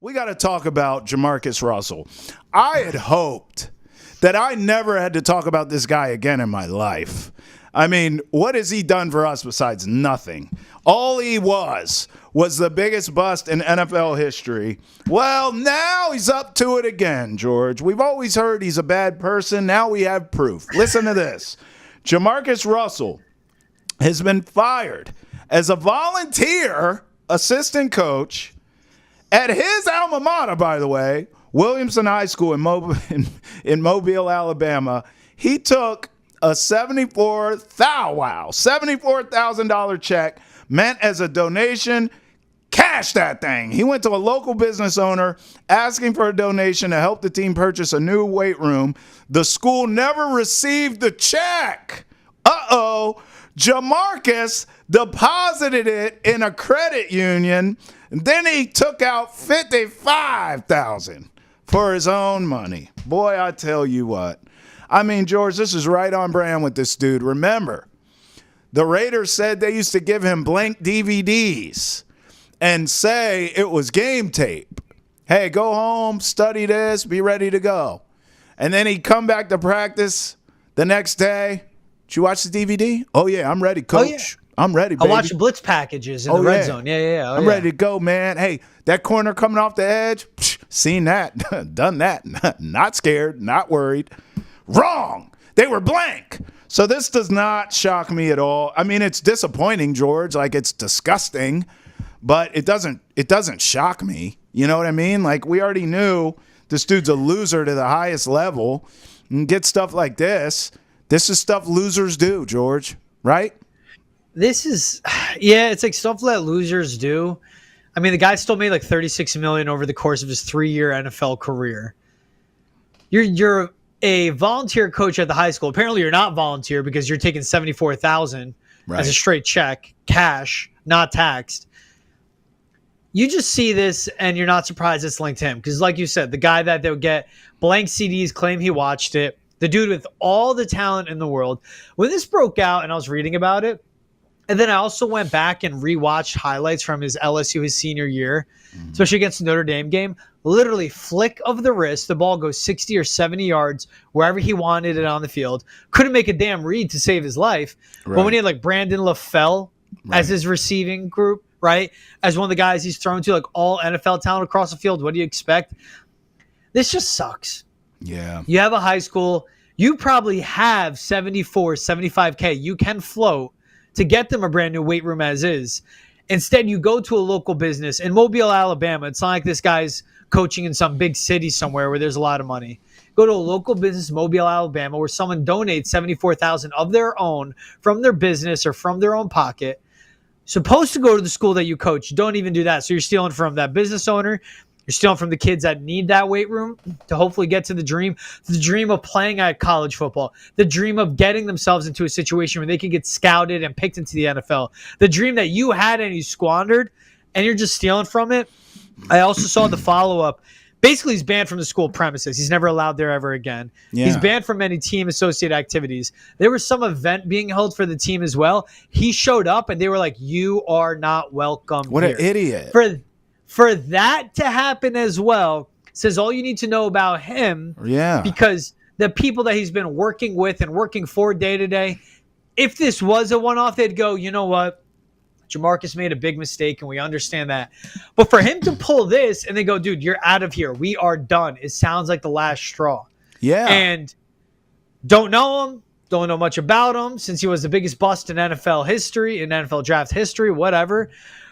we got to talk about Jamarcus Russell. I had hoped that I never had to talk about this guy again in my life. I mean, what has he done for us besides nothing? All he was the biggest bust in NFL history. Well, now he's up to it again, George. We've always heard he's a bad person. Now we have proof. Listen to this. Jamarcus Russell has been fired as a volunteer assistant coach at his alma mater, by the way, Williamson High School in Mobile, Alabama. He took a $74,000 check meant as a donation, cashed that thing. He went to a local business owner asking for a donation to help the team purchase a new weight room. The school never received the check. Jamarcus deposited it in a credit union. Then he took out $55,000 for his own money. Boy, I tell you what. I mean, George, this is right on brand with this dude. Remember, the Raiders said they used to give him blank DVDs and say it was game tape. Hey, go home, study this, be ready to go. And then he'd come back to practice the next day. Did you watch the DVD? Oh, yeah, I'm ready, coach. Oh, yeah. I'm ready, baby. I watch blitz packages in the red zone. Yeah. I'm ready to go, man. Hey, that corner coming off the edge, seen that, done that. Not scared, not worried. Wrong. They were blank. So this does not shock me at all. I mean, it's disappointing, George. Like, it's disgusting, but it doesn't shock me. You know what I mean? Like, we already knew this dude's a loser to the highest level, and get stuff like this. This is stuff losers do, George, right? It's like stuff that losers do. I mean, the guy still made like $36 million over the course of his 3-year NFL career. You're a volunteer coach at the high school. Apparently, you're not volunteer because you're taking $74,000 as a straight check, cash, not taxed. You just see this and you're not surprised it's linked to him because, like you said, the guy that they'll get blank CDs, claim he watched it. The dude with all the talent in the world. When this broke out and I was reading about it, and then I also went back and rewatched highlights from his LSU his senior year, especially against the Notre Dame game. Literally flick of the wrist, the ball goes 60 or 70 yards wherever he wanted it on the field. Couldn't make a damn read to save his life. Right. But when he had like Brandon LaFell as his receiving group, right, as one of the guys he's thrown to, like all NFL talent across the field, what do you expect? This just sucks. Yeah. You have a high school. You probably have 74, 75K. You can float to get them a brand new weight room as is. Instead, you go to a local business in Mobile, Alabama. It's not like this guy's coaching in some big city somewhere where there's a lot of money. Go to a local business, Mobile, Alabama, where someone donates $74,000 of their own from their business or from their own pocket. Supposed to go to the school that you coach. Don't even do that. So you're stealing from that business owner. You're stealing from the kids that need that weight room to hopefully get to the dream of playing at college football, the dream of getting themselves into a situation where they can get scouted and picked into the NFL, the dream that you had and you squandered, and you're just stealing from it. I also saw the follow-up. Basically, he's banned from the school premises. He's never allowed there ever again. Yeah. He's banned from any team-associated activities. There was some event being held for the team as well. He showed up, and they were like, you are not welcome What here. An idiot. For that to happen as well, says all you need to know about him. Yeah. Because the people that he's been working with and working for day to day, if this was a one-off, they'd go, you know what? Jamarcus made a big mistake, and we understand that. But for him to pull this and they go, dude, you're out of here. We are done. It sounds like the last straw. Yeah. And don't know him. Don't know much about him since he was the biggest bust in NFL history, in NFL draft history, whatever.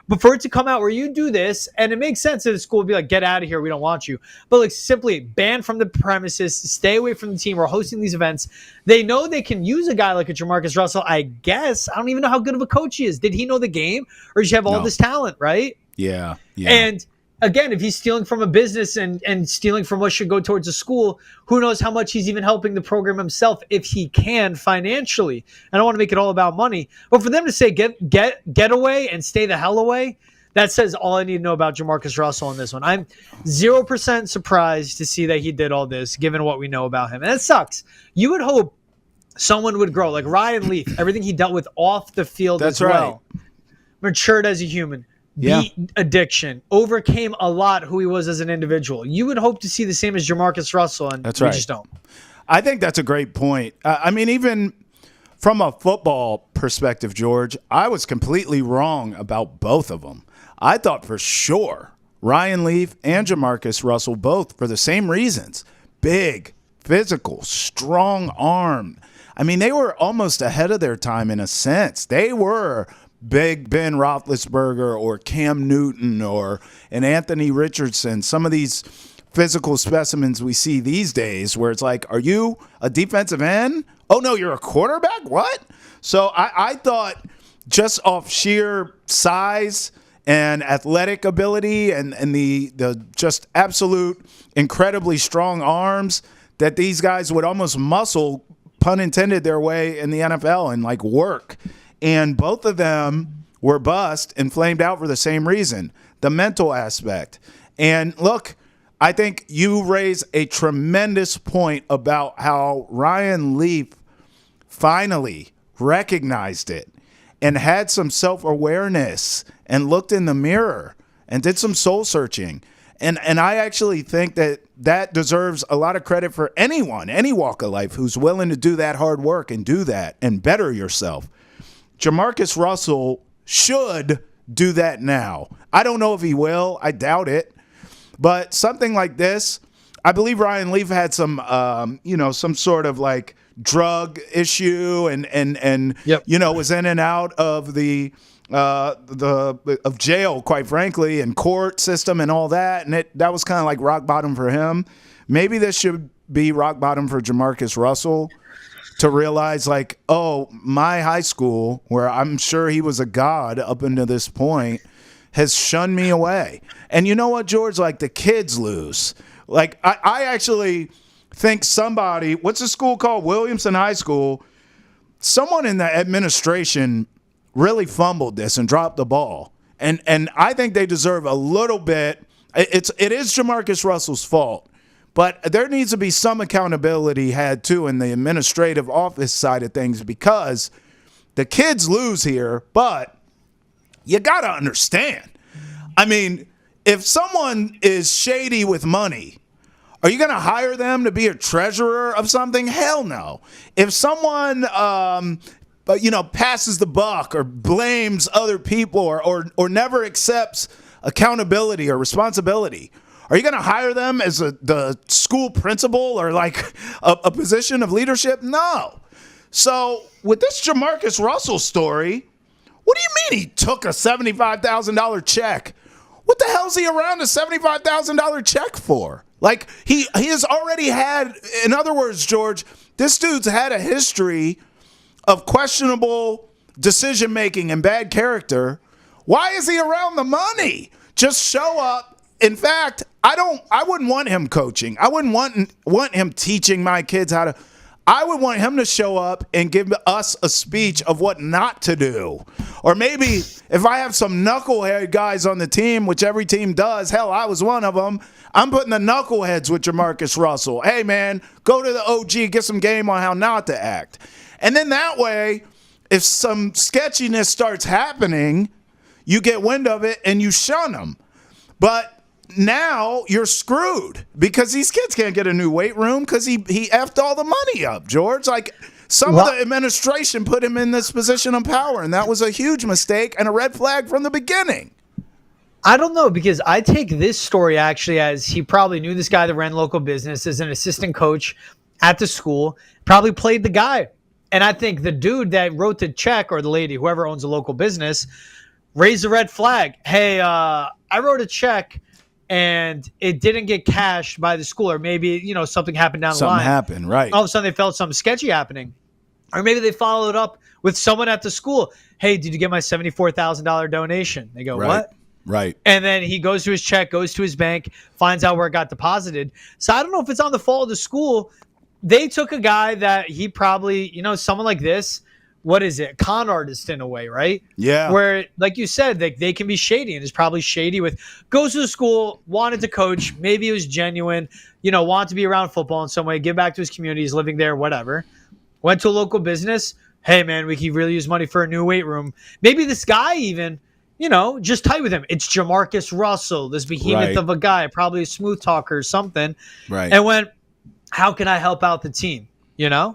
But for it to come out where you do this, and it makes sense that the school would be like, get out of here, we don't want you. But like simply ban from the premises, stay away from the team. We're hosting these events. They know they can use a guy like a Jamarcus Russell, I guess. I don't even know how good of a coach he is. Did he know the game? Or did you have all this talent, right? Yeah. And again, if he's stealing from a business and stealing from what should go towards a school, who knows how much he's even helping the program himself if he can financially. I don't want to make it all about money. But for them to say get away and stay the hell away, that says all I need to know about Jamarcus Russell in this one. I'm 0% surprised to see that he did all this, given what we know about him. And it sucks. You would hope someone would grow. Like Ryan Leaf, everything he dealt with off the field as well. Matured as a human. beat addiction, overcame a lot who he was as an individual. You would hope to see the same as Jamarcus Russell, and That's we right. just don't. I think that's a great point. I mean, even from a football perspective, George, I was completely wrong about both of them. I thought for sure Ryan Leaf and Jamarcus Russell, both for the same reasons. Big, physical, strong arm. I mean, they were almost ahead of their time in a sense. They were Big Ben Roethlisberger or Cam Newton or an Anthony Richardson. Some of these physical specimens we see these days where it's like, are you a defensive end? Oh, no, you're a quarterback? What? So I thought just off sheer size and athletic ability and the just absolute incredibly strong arms that these guys would almost muscle, pun intended, their way in the NFL and like work. And both of them were bust and flamed out for the same reason, the mental aspect. And look, I think you raise a tremendous point about how Ryan Leaf finally recognized it and had some self-awareness and looked in the mirror and did some soul searching. And I actually think that deserves a lot of credit for anyone, any walk of life, who's willing to do that hard work and do that and better yourself. Jamarcus Russell should do that now. I don't know if he will. I doubt it. But something like this, I believe Ryan Leaf had some, some sort of like drug issue and Yep. Was in and out of of jail, quite frankly, and court system and all that. And that was kind of like rock bottom for him. Maybe this should be rock bottom for Jamarcus Russell to realize like, oh, my high school, where I'm sure he was a god up until this point, has shunned me away. And you know what, George? Like, the kids lose. Like, I actually think somebody, what's the school called? Williamson High School. Someone in the administration really fumbled this and dropped the ball. And I think they deserve a little bit. It is Jamarcus Russell's fault. But there needs to be some accountability had, too, in the administrative office side of things, because the kids lose here, but you got to understand. I mean, if someone is shady with money, are you going to hire them to be a treasurer of something? Hell no. If someone, passes the buck or blames other people or never accepts accountability or responsibility, are you going to hire them as the school principal or like a position of leadership? No. So with this Jamarcus Russell story, what do you mean he took a $75,000 check? What the hell is he around a $75,000 check for? Like, he has already had, in other words, George, this dude's had a history of questionable decision-making and bad character. Why is he around the money? Just show up. In fact, I wouldn't want him coaching. I wouldn't want him teaching my kids how to. I would want him to show up and give us a speech of what not to do. Or maybe if I have some knucklehead guys on the team, which every team does, hell, I was one of them, I'm putting the knuckleheads with Jamarcus Russell. Hey, man, go to the OG, get some game on how not to act. And then that way, if some sketchiness starts happening, you get wind of it and you shun them. But now you're screwed because these kids can't get a new weight room because he effed all the money up, George. Like, some of the administration put him in this position of power, and that was a huge mistake and a red flag from the beginning. I don't know, because I take this story actually as he probably knew this guy that ran local business as an assistant coach at the school, probably played the guy. And I think the dude that wrote the check, or the lady, whoever owns a local business, raised a red flag. Hey, I wrote a check and it didn't get cashed by the school, or maybe, something happened down the line. Something happened, right. All of a sudden they felt something sketchy happening. Or maybe they followed up with someone at the school. Hey, did you get my $74,000 donation? They go, right. What? Right. And then he goes to his check, goes to his bank, finds out where it got deposited. So I don't know if it's on the fault of the school. They took a guy that he probably, someone like this, what is it? Con artist in a way, right? Yeah. Where, like you said, they can be shady, and is probably shady with, goes to the school, wanted to coach, maybe it was genuine, wanted to be around football in some way, give back to his community, he's living there, whatever. Went to a local business. Hey, man, we could really use money for a new weight room. Maybe this guy even just tight with him. It's Jamarcus Russell, this behemoth Right. of a guy, probably a smooth talker or something. Right. And went, how can I help out the team? Yeah.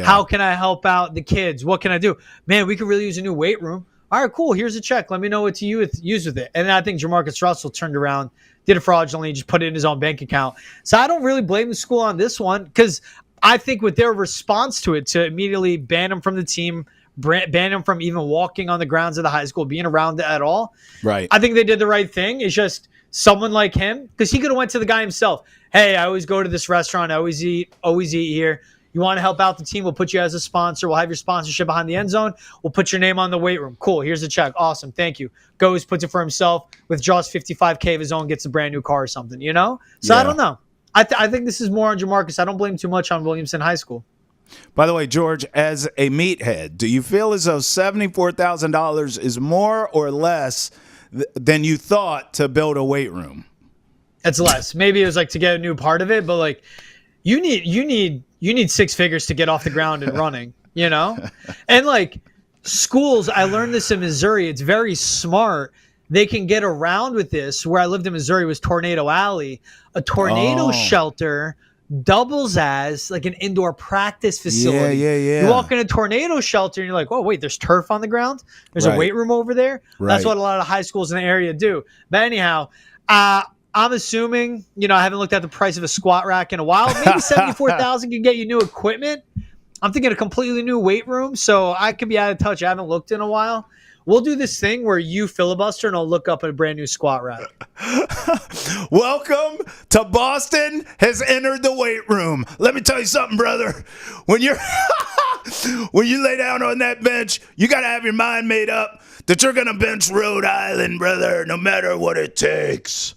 How can I help out the kids? What can I do? Man, we could really use a new weight room. All right, cool. Here's a check. Let me know what to use with it. And then I think Jamarcus Russell turned around, did it fraudulently, just put it in his own bank account. So I don't really blame the school on this one because I think with their response to it, to immediately ban him from the team, ban him from even walking on the grounds of the high school, being around it at all. Right. I think they did the right thing. It's just someone like him, because he could have went to the guy himself. Hey, I always go to this restaurant. I always eat here. You want to help out the team? We'll put you as a sponsor. We'll have your sponsorship behind the end zone. We'll put your name on the weight room. Cool. Here's a check. Awesome. Thank you. Goes, puts it for himself, withdraws $55K of his own, gets a brand new car or something, So Yeah. I don't know. I think this is more on Jamarcus. I don't blame too much on Williamson High School. By the way, George, as a meathead, do you feel as though $74,000 is more or less than you thought to build a weight room? It's less. Maybe it was like to get a new part of it, but like you need six figures to get off the ground and running, And like schools, I learned this in Missouri. It's very smart. They can get around with this. Where I lived in Missouri was Tornado Alley. A tornado shelter doubles as like an indoor practice facility. Yeah. You walk in a tornado shelter and you're like, oh, wait, there's turf on the ground. There's a weight room over there. Right. That's what a lot of high schools in the area do. But anyhow, I'm assuming, I haven't looked at the price of a squat rack in a while. Maybe $74,000 can get you new equipment. I'm thinking a completely new weight room, so I could be out of touch. I haven't looked in a while. We'll do this thing where you filibuster and I'll look up a brand new squat rack. Welcome to Boston has entered the weight room. Let me tell you something, brother. When you lay down on that bench, you got to have your mind made up that you're going to bench Rhode Island, brother, no matter what it takes.